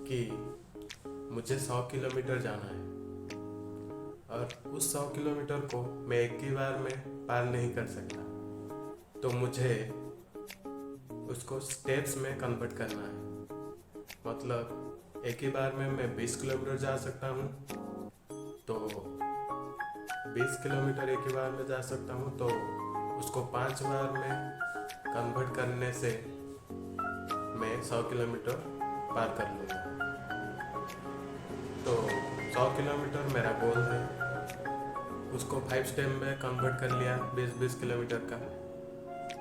कि मुझे 100 किलोमीटर जाना है और उस 100 किलोमीटर को मैं एक ही बार में पार नहीं कर सकता, तो मुझे उसको स्टेप्स में कन्वर्ट करना है। मतलब एक ही बार में मैं 20 किलोमीटर जा सकता हूँ, तो 20 किलोमीटर एक ही बार में जा सकता हूँ, तो उसको 5 बार में कन्वर्ट करने से मैं 100 किलोमीटर पार कर लूँगा। तो 100 किलोमीटर मेरा गोल है, उसको 5 स्टेप में कन्वर्ट कर लिया 20-20 किलोमीटर का,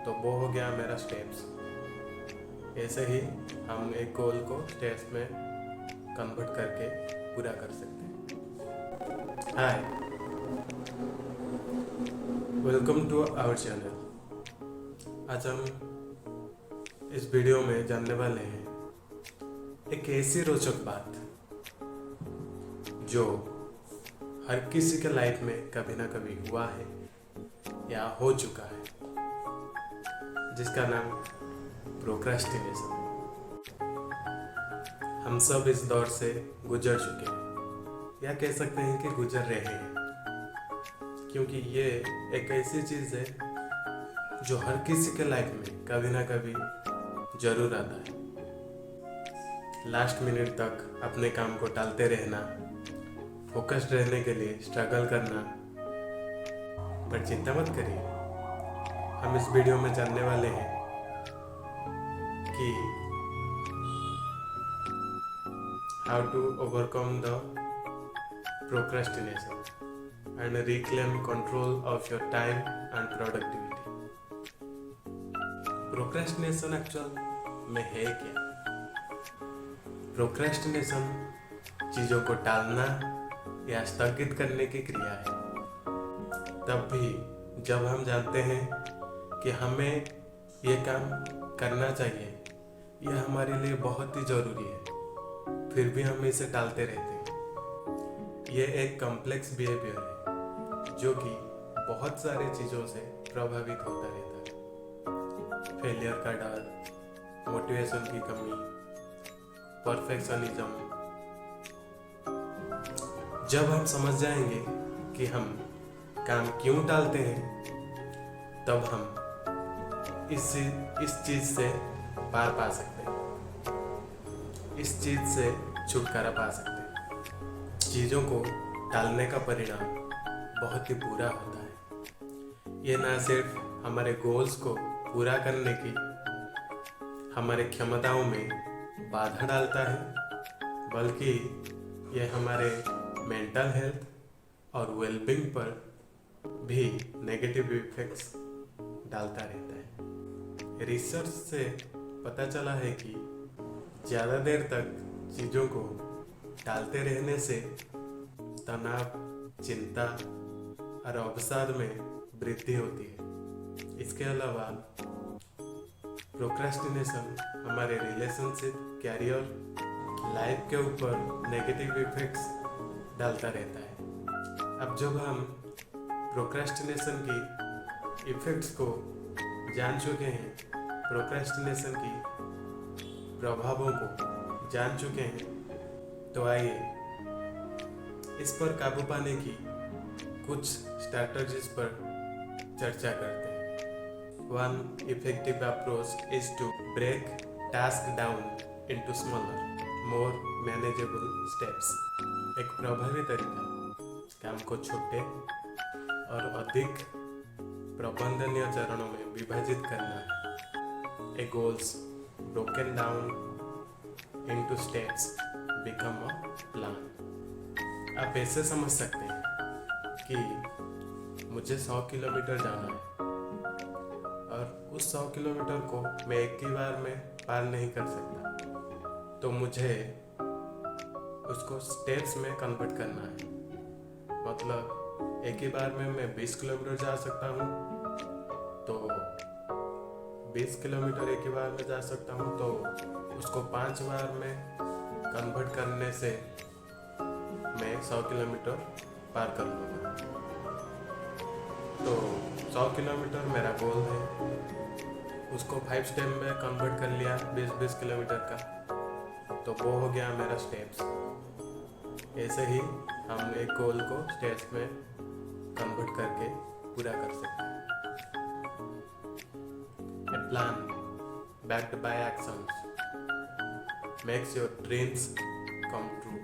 तो वो हो गया मेरा स्टेप्स। ऐसे ही हम एक गोल को स्टेप्स में कन्वर्ट करके पूरा कर सकते हैं। हाय, वेलकम टू आवर चैनल। आज हम इस वीडियो में जानने वाले हैं एक ऐसी रोचक बात जो हर किसी के लाइफ में कभी ना कभी हुआ है या हो चुका है, जिसका नाम प्रोक्रेस्टिनेशन। हम सब इस दौर से गुजर चुके हैं, या कह सकते हैं कि गुजर रहे हैं, क्योंकि ये एक ऐसी चीज़ है जो हर किसी के लाइफ में कभी ना कभी जरूर आता है। लास्ट मिनट तक अपने काम को टालते रहना, फोकस्ड रहने के लिए स्ट्रगल करना। पर चिंता मत करिए, हम इस वीडियो में जानने वाले हैं कि how to overcome the procrastination and reclaim control of your time and productivity. Procrastination actual में है क्या? प्रोक्रेस्टिनेशन चीज़ों को टालना या स्थगित करने की क्रिया है, तब भी जब हम जानते हैं कि हमें ये काम करना चाहिए, यह हमारे लिए बहुत ही ज़रूरी है, फिर भी हम इसे टालते रहते हैं। ये एक कॉम्प्लेक्स बिहेवियर है जो कि बहुत सारी चीज़ों से प्रभावित होता रहता है। फेलियर का डर, मोटिवेशन की कमी, परफेक्शनिज्म। जब हम समझ जाएंगे कि हम काम क्यों टालते हैं, तब हम इस चीज़ से पार पा सकते हैं, इस चीज़ से छुटकारा पा सकते हैं। चीज़ों को टालने का परिणाम बहुत ही बुरा होता है। ये ना सिर्फ हमारे गोल्स को पूरा करने की हमारे क्षमताओं में बाधा डालता है, बल्कि ये हमारे मेंटल हेल्थ और वेलबींग पर भी नेगेटिव इफेक्ट्स डालता रहता है। रिसर्च से पता चला है कि ज़्यादा देर तक चीज़ों को टालते रहने से तनाव, चिंता और अवसाद में वृद्धि होती है। इसके अलावा प्रोक्रेस्टिनेशन हमारे रिलेशनशिप, कैरियर, लाइफ के ऊपर नेगेटिव इफेक्ट्स डालता रहता है। अब जब हम प्रोक्रेस्टिनेशन की इफेक्ट्स को जान चुके हैं, प्रोक्रेस्टिनेशन की प्रभावों को जान चुके हैं, तो आइए इस पर काबू पाने की कुछ स्ट्रैटेजीज पर चर्चा करते हैं। One effective approach is to break task down into smaller, more manageable steps. एक प्रभावी तरीका काम को छोटे और अधिक प्रबंधनीय चरणों में विभाजित करना है। A goals broken down into steps become a plan. आप ऐसे समझ सकते हैं कि मुझे 100 किलोमीटर जाना है और उस 100 किलोमीटर को मैं एक ही बार में पार नहीं कर सकता, तो मुझे उसको स्टेप्स में कन्वर्ट करना है। मतलब एक ही बार में मैं 20 किलोमीटर जा सकता हूँ, तो 20 किलोमीटर एक ही बार में जा सकता हूँ, तो उसको 5 बार में कन्वर्ट करने से मैं 100 किलोमीटर पार कर लूँगा। तो 100 किलोमीटर मेरा गोल है, उसको 5 स्टेप में कन्वर्ट कर लिया 20-20 किलोमीटर का, तो वो हो गया मेरा स्टेप्स। ऐसे ही हम एक गोल को स्टेप्स में कन्वर्ट करके पूरा कर सकते हैं। A plan backed by actions makes your dreams come true।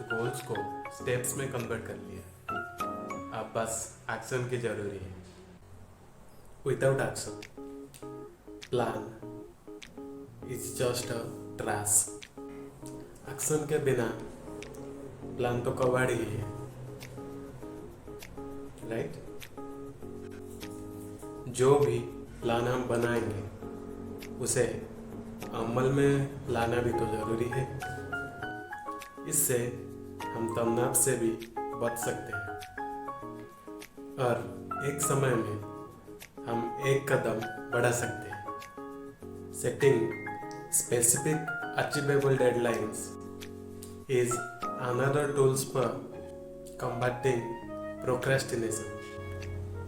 Goals को स्टेप्स में कन्वर्ट कर लिया, अब बस एक्शन की जरूरी है। Without action plan is just a trash. Action के बिना प्लान तो कबाड़ ही है, राइट? जो भी प्लान हम बनाएंगे उसे अमल में लाना भी तो जरूरी है। इससे हम तनाव से भी बच सकते हैं और एक समय में हम एक कदम बढ़ा सकते हैं। Setting specific achievable deadlines is another tools for combating procrastination।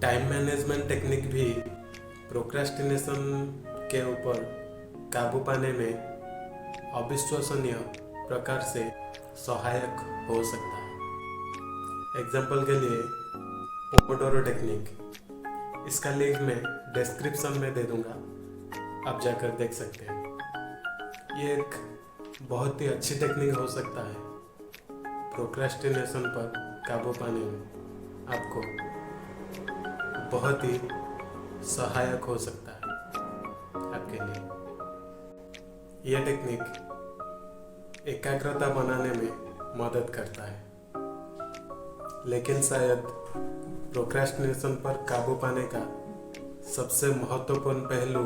Time management technique भी प्रोक्रेस्टिनेशन के ऊपर काबू पाने में अविश्वसनीय प्रकार से सहायक हो सकता है। एग्जाम्पल के लिए पोमोडोरो टेक्निक, इसका लिंक मैं डिस्क्रिप्शन में दे दूंगा, आप जाकर देख सकते हैं। ये एक बहुत ही अच्छी टेक्निक हो सकता है प्रोक्रेस्टिनेशन पर काबू पाने में, आपको बहुत ही सहायक हो सकता है आपके लिए। यह टेक्निक एकाग्रता बनाने में मदद करता है, लेकिन शायद प्रोक्रेस्टिनेशन पर काबू पाने का सबसे महत्वपूर्ण पहलू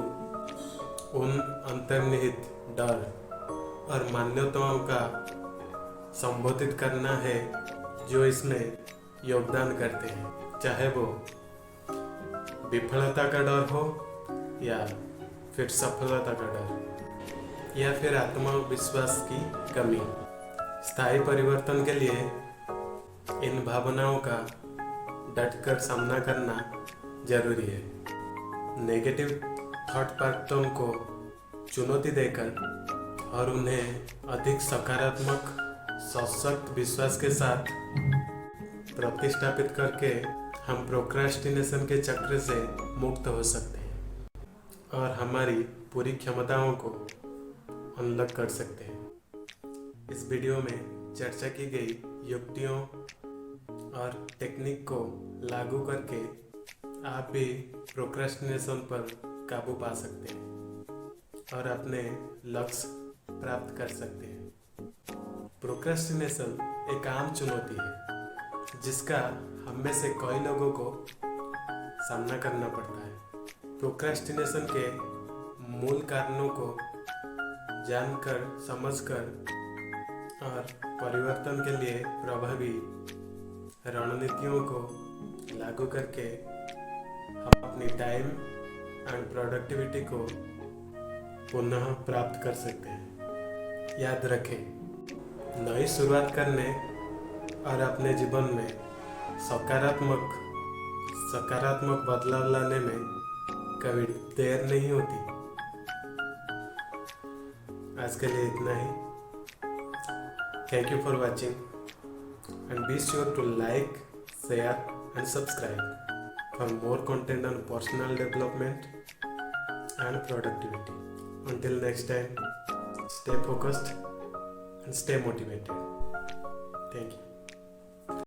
उन अंतर्निहित डर और मान्यताओं का संबोधित करना है जो इसमें योगदान करते हैं, चाहे वो विफलता का डर हो या फिर सफलता का डर या फिर आत्मविश्वास की कमी। स्थायी परिवर्तन के लिए इन भावनाओं का डटकर सामना करना जरूरी है। नेगेटिव थॉट पैटर्न को चुनौती देकर और उन्हें अधिक सकारात्मक सशक्त विश्वास के साथ प्रतिस्थापित करके हम प्रोक्रेस्टिनेशन के चक्र से मुक्त हो सकते हैं और हमारी पूरी क्षमताओं को अनलॉक कर सकते हैं। इस वीडियो में चर्चा की गई युक्तियों और टेक्निक को लागू करके आप भी प्रोक्रेस्टिनेशन पर काबू पा सकते हैं और अपने लक्ष्य प्राप्त कर सकते हैं। प्रोक्रेस्टिनेशन एक आम चुनौती है जिसका हम में से कई लोगों को सामना करना पड़ता है। प्रोक्रेस्टिनेशन के मूल कारणों को जानकर, समझकर और परिवर्तन के लिए प्रभावी रणनीतियों को लागू करके हम अपनी टाइम एंड प्रोडक्टिविटी को पुनः प्राप्त कर सकते हैं। याद रखें, नई शुरुआत करने और अपने जीवन में सकारात्मक बदलाव लाने में कभी देर नहीं होती। आज के लिए इतना ही। Thank you for watching and be sure to like, share and subscribe for more content on personal development and productivity. Until next time, stay focused and stay motivated. Thank you.